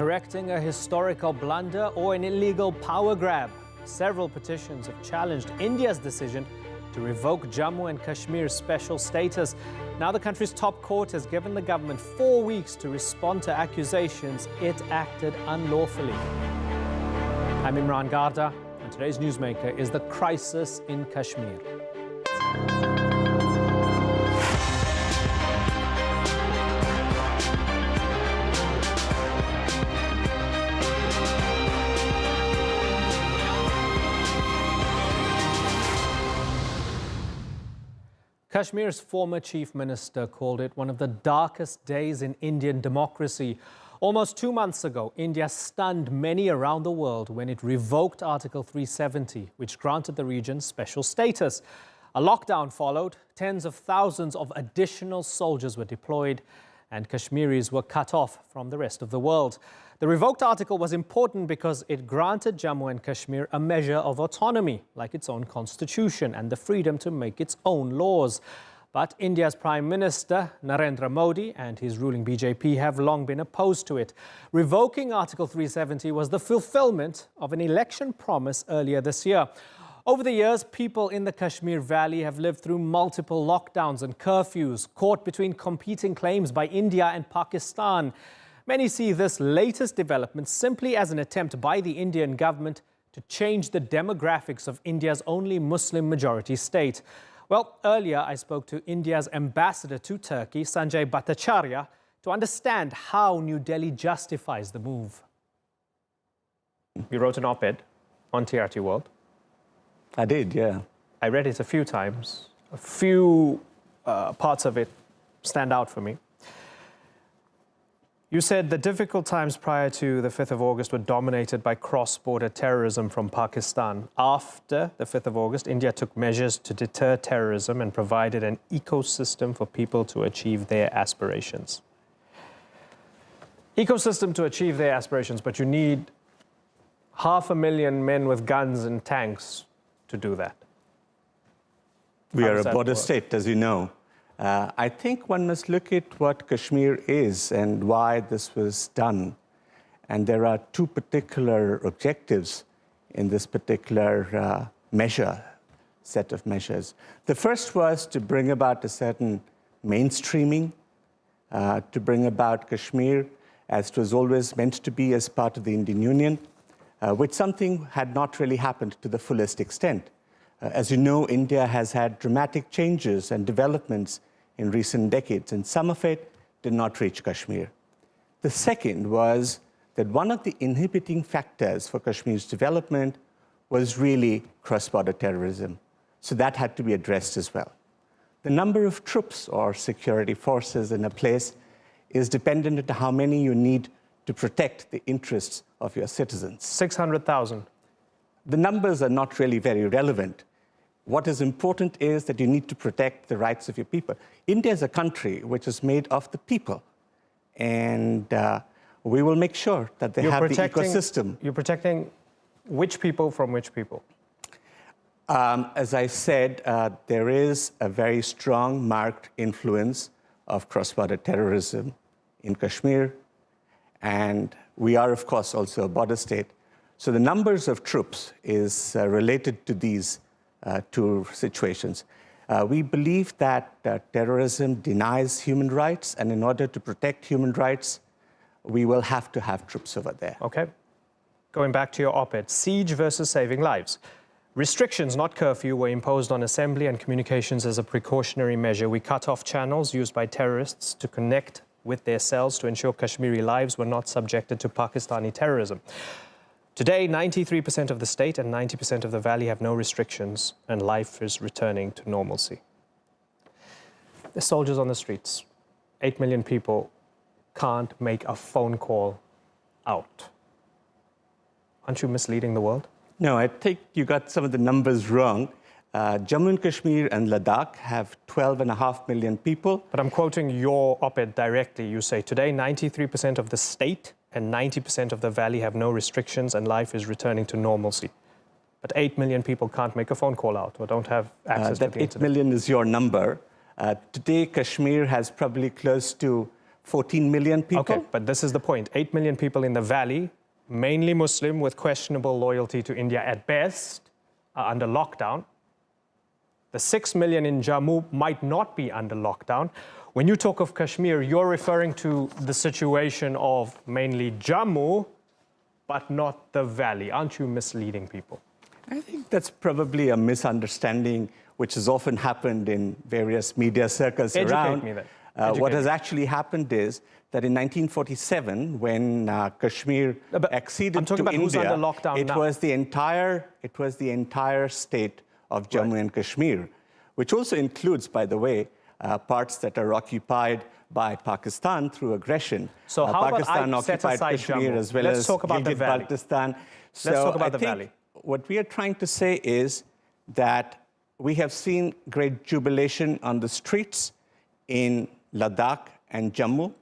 correcting a historical blunder or an illegal power grab? Several petitions have challenged India's decision to revoke Jammu and Kashmir's special status. Now the country's top court has given the government 4 weeks to respond to accusations it acted unlawfully. I'm Imran Garda, and today's newsmaker is the crisis in Kashmir. Kashmir's former chief minister called it one of the darkest days in Indian democracy. Almost 2 months ago, India stunned many around the world when it revoked Article 370, which granted the region special status. A lockdown followed, tens of thousands of additional soldiers were deployed, and Kashmiris were cut off from the rest of the world. The revoked article was important because it granted Jammu and Kashmir a measure of autonomy, like its own constitution, and the freedom to make its own laws. But India's Prime Minister, Narendra Modi, and his ruling BJP have long been opposed to it. Revoking Article 370 was the fulfillment of an election promise earlier this year. Over the years, people in the Kashmir Valley have lived through multiple lockdowns and curfews, caught between competing claims by India and Pakistan. Many see this latest development simply as an attempt by the Indian government to change the demographics of India's only Muslim-majority state. Well, earlier I spoke to India's ambassador to Turkey, Sanjay Bhattacharyya, to understand how New Delhi justifies the move. You wrote an op-ed on TRT World. I did, yeah. I read it a few times. A few parts of it stand out for me. You said the difficult times prior to the 5th of August were dominated by cross-border terrorism from Pakistan. After the 5th of August, India took measures to deter terrorism and provided an ecosystem for people to achieve their aspirations. Ecosystem to achieve their aspirations, but you need 500,000 men with guns and tanks to do that. We are a border state, as you know. I think one must look at what Kashmir is and why this was done. And there are two particular objectives in this particular set of measures. The first was to bring about a certain mainstreaming, to bring about Kashmir as it was always meant to be as part of the Indian Union, which something had not really happened to the fullest extent. As you know, India has had dramatic changes and developments in recent decades, and some of it did not reach Kashmir. The second was that one of the inhibiting factors for Kashmir's development was really cross-border terrorism. So that had to be addressed as well. The number of troops or security forces in a place is dependent on how many you need to protect the interests of your citizens. 600,000. The numbers are not really very relevant. What is important is that you need to protect the rights of your people. India is a country which is made of the people. And we will make sure that they have the ecosystem. You're protecting which people from which people? As I said, there is a very strong, marked influence of cross-border terrorism in Kashmir. And we are, of course, also a border state. So the numbers of troops is related to these two situations. We believe that terrorism denies human rights, and in order to protect human rights, we will have to have troops over there. Okay. Going back to your op-ed, siege versus saving lives. Restrictions, not curfew, were imposed on assembly and communications as a precautionary measure. We cut off channels used by terrorists to connect with their cells to ensure Kashmiri lives were not subjected to Pakistani terrorism. Today, 93% of the state and 90% of the valley have no restrictions, and life is returning to normalcy. The soldiers on the streets, 8 million people, can't make a phone call out. Aren't you misleading the world? No, I think you got some of the numbers wrong. Jammu and Kashmir and Ladakh have 12.5 million people. But I'm quoting your op-ed directly. You say, today, 93% of the state and 90% of the valley have no restrictions and life is returning to normalcy. But 8 million people can't make a phone call out or don't have access to the internet. That 8 million is your number. Today, Kashmir has probably close to 14 million people. Okay, but this is the point. 8 million people in the valley, mainly Muslim with questionable loyalty to India at best, are under lockdown. The 6 million in Jammu might not be under lockdown. When you talk of Kashmir, you're referring to the situation of mainly Jammu, but not the valley. Aren't you misleading people? I think that's probably a misunderstanding which has often happened in various media circles around. Educate me then. What has actually happened is that in 1947, when Kashmir acceded to India, it was the entire state of Jammu and Kashmir, which also includes, by the way, parts that are occupied by Pakistan through aggression. So how Pakistan about I set occupied aside Kashmir Jammu? as well Let's as talk about the valley. Baltistan. So Let's talk about I the think valley. what we are trying to say is that we have seen great jubilation on the streets in Ladakh and Jammu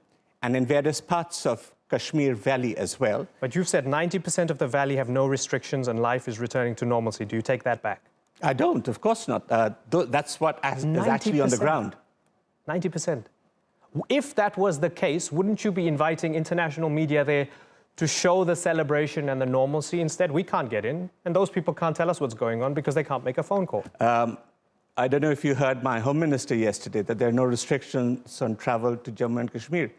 and in various parts of Kashmir Valley as well. But you've said 90% of the valley have no restrictions and life is returning to normalcy. Do you take that back? I don't, of course not. That's what is actually on the ground. 90%. If that was the case, wouldn't you be inviting international media there to show the celebration and the normalcy? Instead, we can't get in, and those people can't tell us what's going on because they can't make a phone call. I don't know if you heard my Home Minister yesterday that there are no restrictions on travel to Jammu and Kashmir.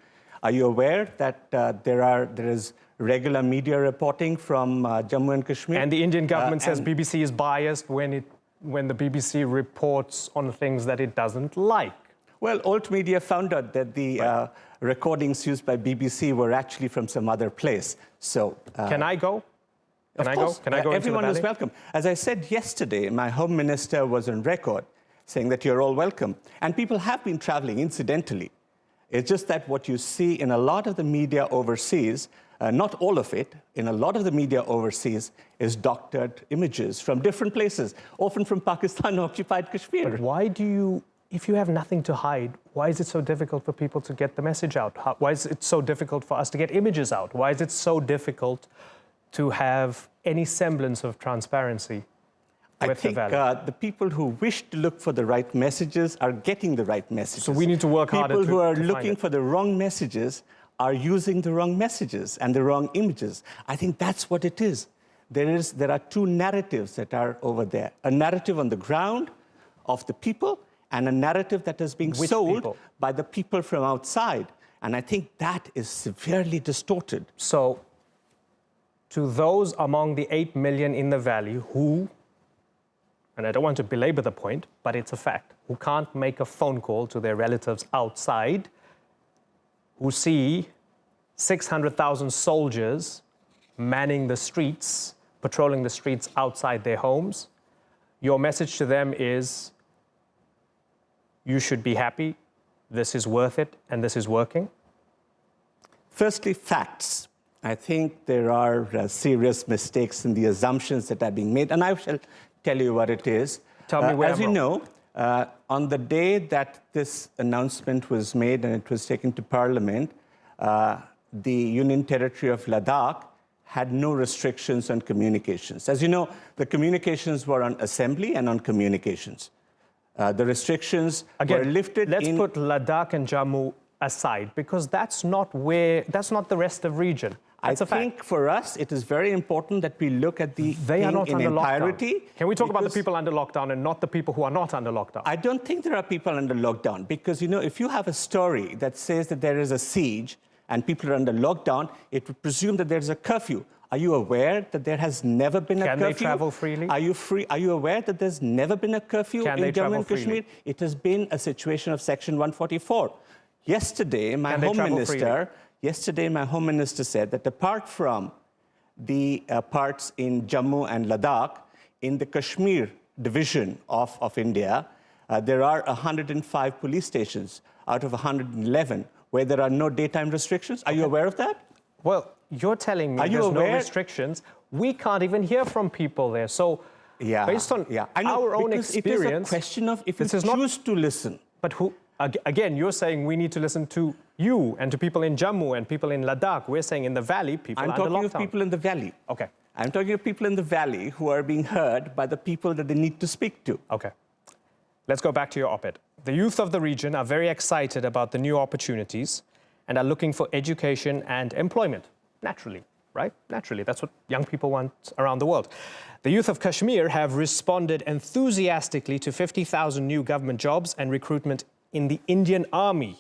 Are you aware that there is regular media reporting from Jammu and Kashmir? And the Indian government says BBC is biased when the BBC reports on things that it doesn't like. Well, alt media found out that the recordings used by BBC were actually from some other place. So can I go? Can I go? Can I go? Everyone is welcome. As I said yesterday, my Home Minister was on record saying that you're all welcome. And people have been traveling, incidentally. It's just that what you see in a lot of the media overseas, not all of it, in a lot of the media overseas, is doctored images from different places, often from Pakistan-occupied Kashmir. But why do you, if you have nothing to hide, why is it so difficult for people to get the message out? Why is it so difficult for us to get images out? Why is it so difficult to have any semblance of transparency? I think the people who wish to look for the right messages are getting the right messages. So we need to work harder to People who are looking for the wrong messages are using the wrong messages and the wrong images. I think that's what it is. There are two narratives that are over there. A narrative on the ground of the people and a narrative that is being sold by the people from outside. And I think that is severely distorted. So to those among the 8 million in the valley who, and I don't want to belabor the point, but it's a fact, who can't make a phone call to their relatives outside, who see 600,000 soldiers manning the streets, patrolling the streets outside their homes, your message to them is, you should be happy, this is worth it, and this is working? Firstly, facts. I think there are serious mistakes in the assumptions that are being made, and I shall tell you what it is. Tell me where As you know, on the day that this announcement was made and it was taken to Parliament, the Union Territory of Ladakh had no restrictions on communications. As you know, the communications were on assembly and on communications. The restrictions were lifted. Let's put Ladakh and Jammu aside, because that's not the rest of the region. I think for us, it is very important that we look at the thing in entirety. Lockdown. Can we talk about the people under lockdown and not the people who are not under lockdown? I don't think there are people under lockdown because, you know, if you have a story that says that there is a siege and people are under lockdown, it would presume that there's a curfew. Are you aware that there has never been a curfew? Can they travel freely? Are you aware that there's never been a curfew in Jammu and Kashmir? It has been a situation of Section 144. Yesterday, my Home Minister said that apart from the parts in Jammu and Ladakh, in the Kashmir division of India, there are 105 police stations out of 111 where there are no daytime restrictions. Are you aware of that? Well, you're telling me there's no restrictions. We can't even hear from people there. So based on our own experience... It is a question of if you choose to listen. But who... Again, you're saying we need to listen to you and to people in Jammu and people in Ladakh. We're saying in the valley, people under lockdown. I'm talking of people in the valley. Okay. I'm talking of people in the valley who are being heard by the people that they need to speak to. Okay. Let's go back to your op-ed. The youth of the region are very excited about the new opportunities and are looking for education and employment, naturally, right? Naturally, that's what young people want around the world. The youth of Kashmir have responded enthusiastically to 50,000 new government jobs and recruitment in the Indian Army.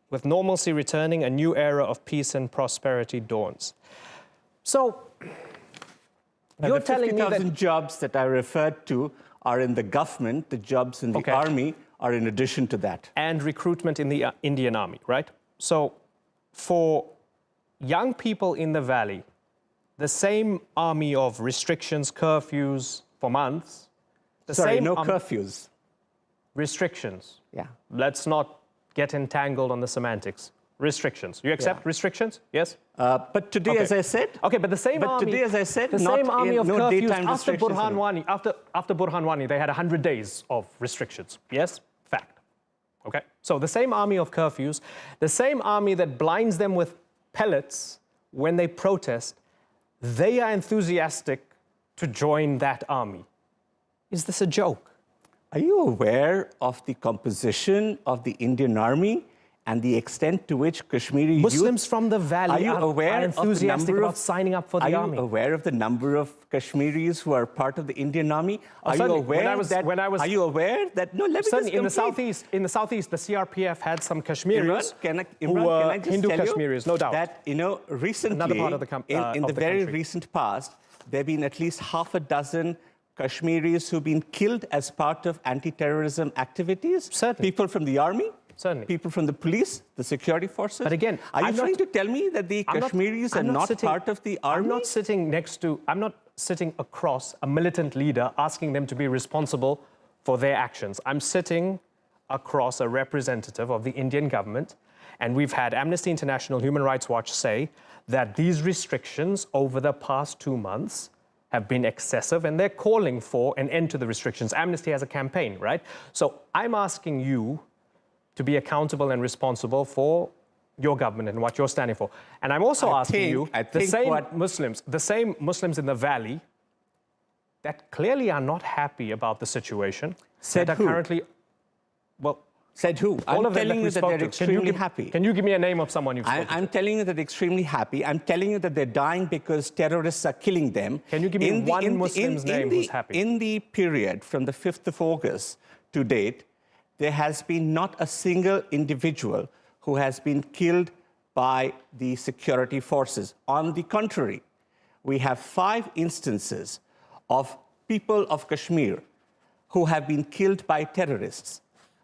With normalcy returning, a new era of peace and prosperity dawns. So, you're telling me that... The 50,000 jobs that I referred to are in the government. The jobs in the army are in addition to that. And recruitment in the Indian Army, right? So, for young people in the valley, the same army of restrictions, curfews for months... No curfews. Restrictions. Yeah. Let's not get entangled on the semantics. Restrictions. You accept restrictions? Yes? But today, as I said... Okay, but the same army... today, as I said, the same army of curfews after Burhan Wani, they had 100 days of restrictions. Yes? Fact. Okay? So the same army of curfews, the same army that blinds them with pellets when they protest, they are enthusiastic to join that army. Is this a joke? Are you aware of the composition of the Indian Army and the extent to which Kashmiri Muslims from the valley are enthusiastic about signing up for the army? Are you aware of the number of Kashmiris who are part of the Indian Army? Are you aware that... No, let me just in the southeast, the CRPF had some Kashmiris who were Hindu Kashmiris, no doubt. That, recently, another part of in the very recent past, there have been at least half a dozen Kashmiris who've been killed as part of anti-terrorism activities. Certainly. People from the army. Certainly. People from the police, the security forces. But again, are you trying to tell me that the Kashmiris are not part of the army? I'm not sitting across a militant leader asking them to be responsible for their actions. I'm sitting across a representative of the Indian government, and we've had Amnesty International, Human Rights Watch say that these restrictions over the past 2 months have been excessive, and they're calling for an end to the restrictions. Amnesty has a campaign, right? So I'm asking you to be accountable and responsible for your government and what you're standing for. And I'm also asking you, the same Muslims in the valley that clearly are not happy about the situation. Said that who? Are currently, well, said who? All I'm telling you that they're extremely happy. Can you give me a name of someone you've spoken to? I'm telling you that they're extremely happy. I'm telling you that they're dying because terrorists are killing them. Can you give me one Muslim's name who's happy? In the period from the 5th of August to date, there has been not a single individual who has been killed by the security forces. On the contrary, we have 5 instances of people of Kashmir who have been killed by terrorists.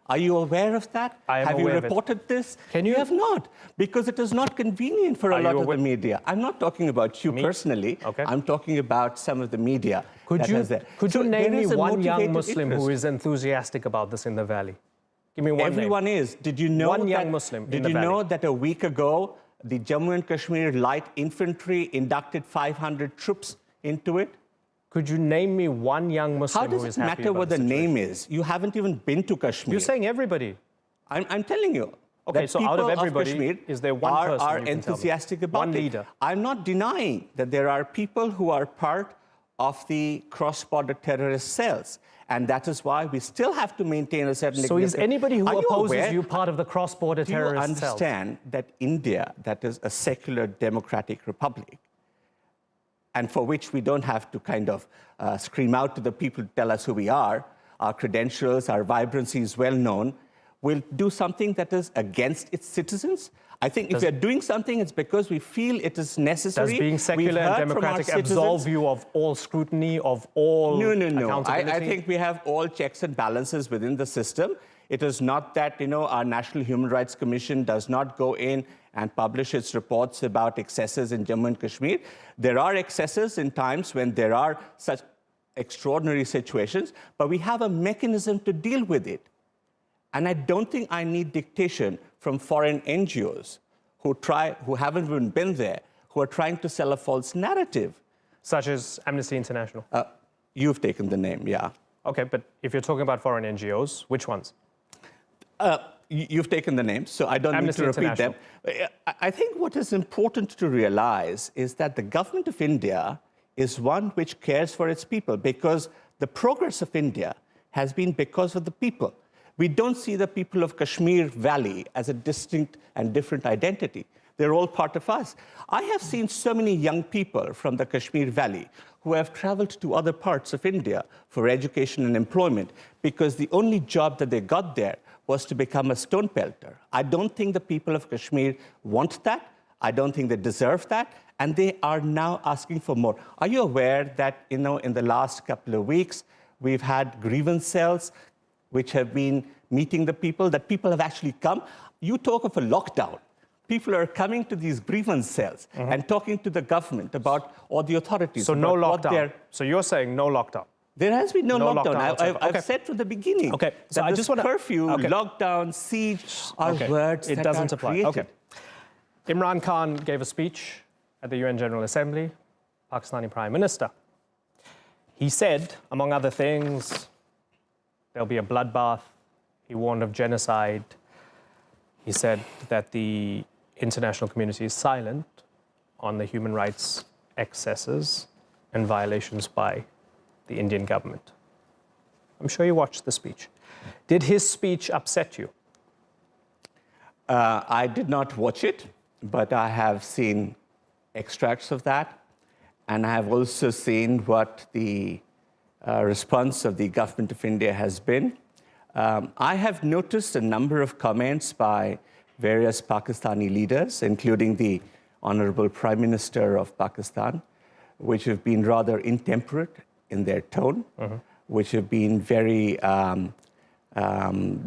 Are you aware of that? Have you reported this? You have not, because it is not convenient for a lot of the media. I'm not talking about you personally. Okay. I'm talking about some of the media. Could you name me one young Muslim who is enthusiastic about this in the valley? Give me one Everyone name. is. Did you know one young Muslim Did you know that a week ago, the Jammu and Kashmir Light Infantry inducted 500 troops into it? Could you name me one young Muslim who is happy about How does it matter what the name is? You haven't even been to Kashmir. You're saying everybody. I'm telling you. Okay, so out of everybody, Kashmir is there one person are enthusiastic about one it? leader. I'm not denying that there are people who are part of the cross-border terrorist cells. And that is why we still have to maintain a certain... So is anybody who opposes you part of the cross-border terrorist cells? Do you understand that India, that is a secular democratic republic, and for which we don't have to kind of scream out to the people to tell us who we are, our credentials, our vibrancy is well known, will do something that is against its citizens? I think if we're doing something, it's because we feel it is necessary. Does being secular and democratic absolve you of all scrutiny, of all accountability? I think we have all checks and balances within the system. It is not that, our National Human Rights Commission does not go in and publish its reports about excesses in Jammu and Kashmir. There are excesses in times when there are such extraordinary situations, but we have a mechanism to deal with it. And I don't think I need dictation from foreign NGOs who haven't even been there, who are trying to sell a false narrative. Such as Amnesty International? You've taken the name, yeah. Okay, but if you're talking about foreign NGOs, which ones? You've taken the names, so I don't need to repeat them. I think what is important to realize is that the government of India is one which cares for its people, because the progress of India has been because of the people. We don't see the people of Kashmir Valley as a distinct and different identity. They're all part of us. I have seen so many young people from the Kashmir Valley who have traveled to other parts of India for education and employment because the only job that they got there was to become a stone pelter. I don't think the people of Kashmir want that. I don't think they deserve that. And they are now asking for more. Are you aware that, in the last couple of weeks, we've had grievance cells which have been meeting the people, that people have actually come? You talk of a lockdown. People are coming to these grievance cells and talking to the government about, or the authorities. So no lockdown. So you're saying no lockdown? There has been no lockdown. I've said from the beginning. Okay. So I just want to... curfew, lockdown, siege are words that doesn't are apply. created. Okay. Imran Khan gave a speech at the UN General Assembly, Pakistani Prime Minister. He said, among other things, there'll be a bloodbath. He warned of genocide. He said that the international community is silent on the human rights excesses and violations by the Indian government. I'm sure you watched the speech. Did his speech upset you? I did not watch it, but I have seen extracts of that. And I have also seen what the response of the government of India has been. I have noticed a number of comments by various Pakistani leaders, including the Honorable Prime Minister of Pakistan, which have been rather intemperate in their tone, which have been very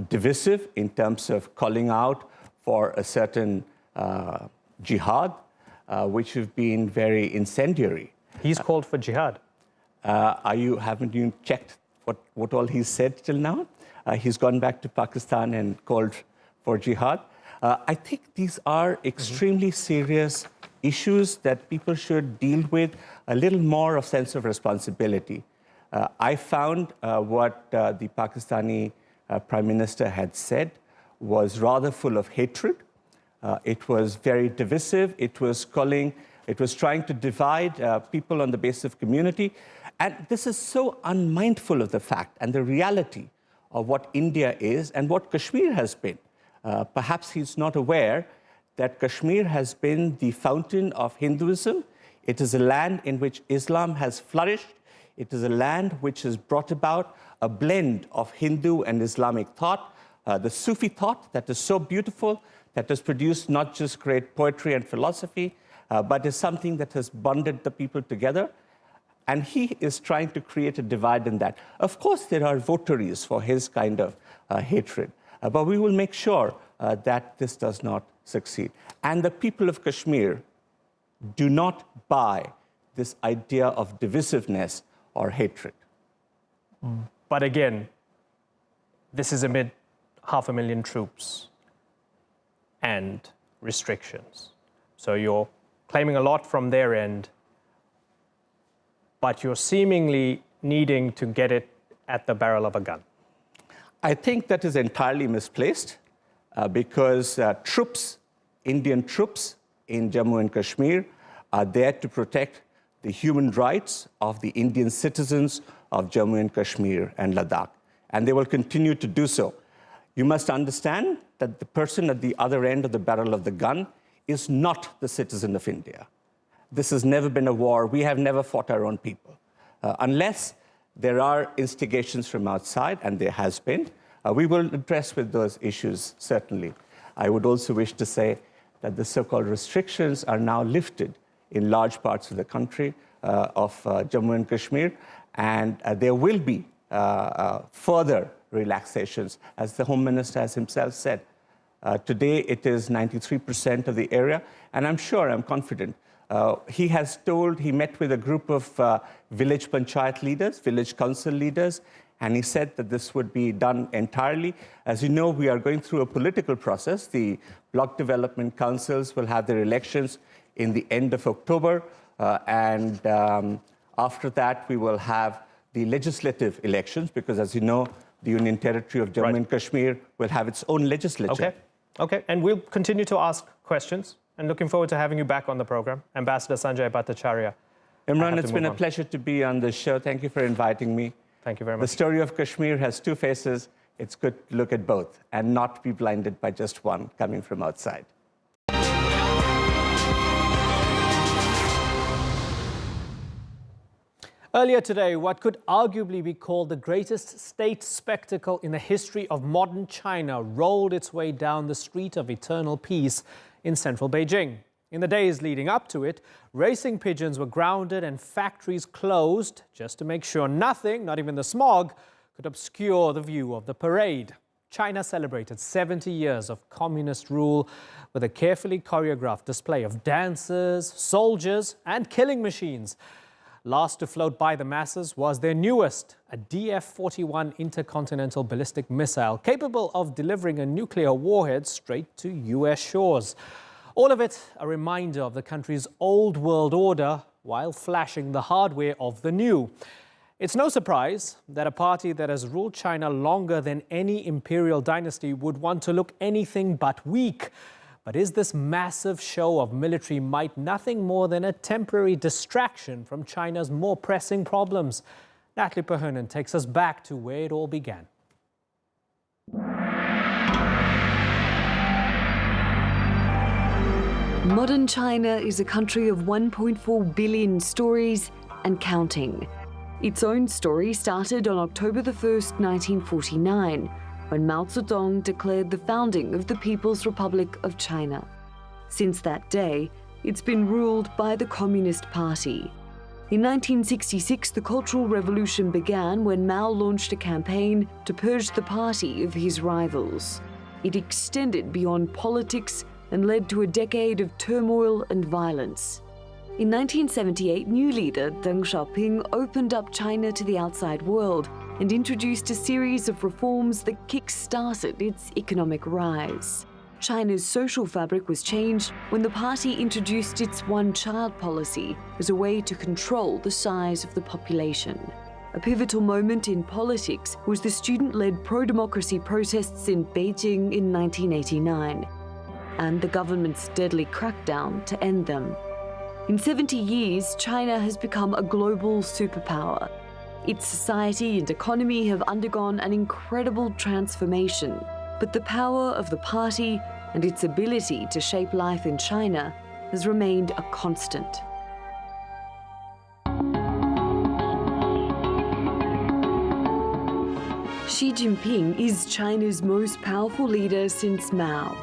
divisive in terms of calling out for a certain jihad, which have been very incendiary. He's called for jihad. Haven't you checked what all he's said till now? He's gone back to Pakistan and called for jihad. I think these are extremely serious issues that people should deal with a little more of sense of responsibility. I found what the Pakistani Prime Minister had said was rather full of hatred. It was very divisive. It was trying to divide people on the basis of community. And this is so unmindful of the fact and the reality of what India is and what Kashmir has been. Perhaps he's not aware that Kashmir has been the fountain of Hinduism. It is a land in which Islam has flourished. It is a land which has brought about a blend of Hindu and Islamic thought, the Sufi thought that is so beautiful, that has produced not just great poetry and philosophy, but is something that has bonded the people together. And he is trying to create a divide in that. Of course, there are votaries for his kind of hatred, but we will make sure that this does not succeed. And the people of Kashmir do not buy this idea of divisiveness or hatred. But again, this is amid 500,000 troops and restrictions. So you're claiming a lot from their end, but you're seemingly needing to get it at the barrel of a gun. I think that is entirely misplaced because Indian troops in Jammu and Kashmir are there to protect the human rights of the Indian citizens of Jammu and Kashmir and Ladakh, and they will continue to do so. You must understand that the person at the other end of the barrel of the gun is not the citizen of India. This has never been a war. We have never fought our own people. Unless there are instigations from outside, and there has been, we will address with those issues, certainly. I would also wish to say that the so-called restrictions are now lifted in large parts of the country of Jammu and Kashmir, and there will be further relaxations, as the Home Minister has himself said. Today, it is 93% of the area, and I'm confident. He met with a group of village panchayat leaders, village council leaders, and he said that this would be done entirely. As you know, we are going through a political process. The block development councils will have their elections in the end of October, and after that, we will have the legislative elections, because as you know, the Union Territory of Jammu and Kashmir will have its own legislature. Okay, and we'll continue to ask questions, and looking forward to having you back on the program. Ambassador Sanjay Bhattacharyya. Imran, it's been a pleasure to be on this show. Thank you for inviting me. Thank you very much. The story of Kashmir has two faces. it's good to look at both and not be blinded by just one coming from outside. Earlier today, what could arguably be called the greatest state spectacle in the history of modern China rolled its way down the street of eternal peace in central Beijing. In the days leading up to it, racing pigeons were grounded and factories closed just to make sure nothing, not even the smog, could obscure the view of the parade. China celebrated 70 years of communist rule with a carefully choreographed display of dancers, soldiers, and killing machines. Last to float by the masses was their newest, a DF-41 intercontinental ballistic missile capable of delivering a nuclear warhead straight to US shores. All of it a reminder of the country's old world order while flashing the hardware of the new. It's no surprise that a party that has ruled China longer than any imperial dynasty would want to look anything but weak. But is this massive show of military might nothing more than a temporary distraction from China's more pressing problems? Natalie Pahunen takes us back to where it all began. Modern China is a country of 1.4 billion stories and counting. Its own story started on October 1st, 1949, when Mao Zedong declared the founding of the People's Republic of China. Since that day, it's been ruled by the Communist Party. In 1966, the Cultural Revolution began when Mao launched a campaign to purge the party of his rivals. It extended beyond politics and led to a decade of turmoil and violence. In 1978, new leader Deng Xiaoping opened up China to the outside world and introduced a series of reforms that kick-started its economic rise. China's social fabric was changed when the party introduced its one-child policy as a way to control the size of the population. A pivotal moment in politics was the student-led pro-democracy protests in Beijing in 1989, and the government's deadly crackdown to end them. In 70 years, China has become a global superpower. Its society and economy have undergone an incredible transformation, but the power of the party and its ability to shape life in China has remained a constant. Xi Jinping is China's most powerful leader since Mao.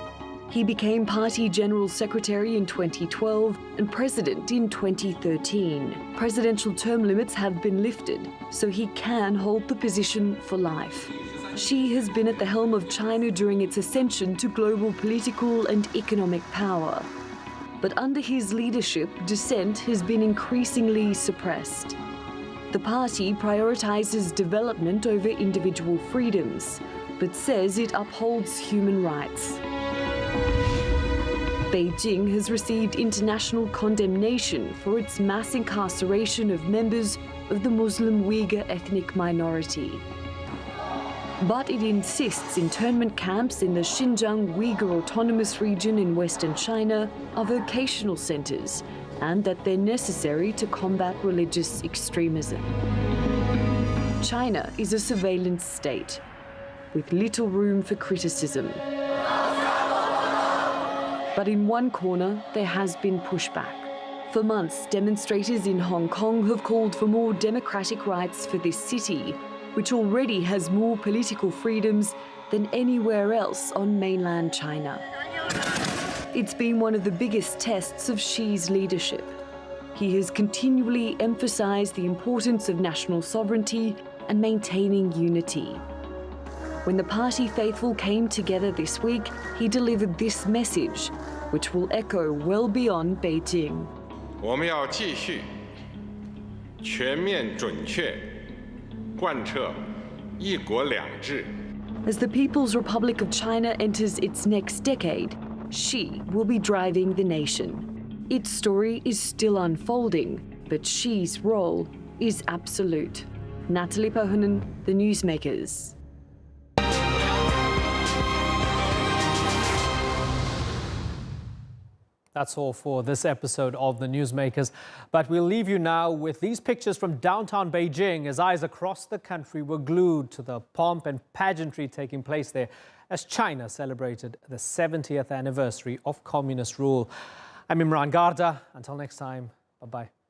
He became party general secretary in 2012 and president in 2013. Presidential term limits have been lifted, so he can hold the position for life. Xi has been at the helm of China during its ascension to global political and economic power. But under his leadership, dissent has been increasingly suppressed. The party prioritizes development over individual freedoms, but says it upholds human rights. Beijing has received international condemnation for its mass incarceration of members of the Muslim Uyghur ethnic minority. But it insists internment camps in the Xinjiang Uyghur Autonomous Region in Western China are vocational centers and that they're necessary to combat religious extremism. China is a surveillance state with little room for criticism. But in one corner, there has been pushback. For months, demonstrators in Hong Kong have called for more democratic rights for this city, which already has more political freedoms than anywhere else on mainland China. It's been one of the biggest tests of Xi's leadership. He has continually emphasized the importance of national sovereignty and maintaining unity. When the party faithful came together this week, he delivered this message, which will echo well beyond Beijing. 我们要继续全面准确贯彻一国两制。 As the People's Republic of China enters its next decade, Xi will be driving the nation. Its story is still unfolding, but Xi's role is absolute. Natalie Pahunen, The Newsmakers. That's all for this episode of the Newsmakers. But we'll leave you now with these pictures from downtown Beijing as eyes across the country were glued to the pomp and pageantry taking place there as China celebrated the 70th anniversary of communist rule. I'm Imran Garda. Until next time, bye-bye.